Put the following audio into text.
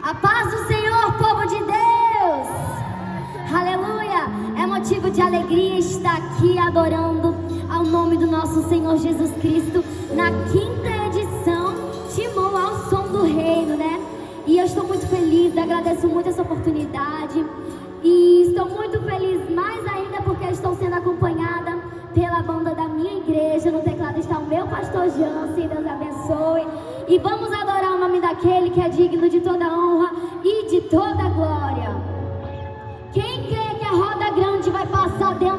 A paz do Senhor, povo de Deus. Aleluia. É motivo de alegria estar aqui adorando ao nome do nosso Senhor Jesus Cristo na 5ª edição Timon ao som do reino, né? E eu estou muito feliz, agradeço muito essa oportunidade. E estou muito feliz mais ainda porque estou sendo acompanhada pela banda da minha igreja. No teclado está o meu pastor Jansen, Deus abençoe. E vamos adorar o nome daquele que é digno de toda honra e de toda glória. Quem crê que a roda grande vai passar dentro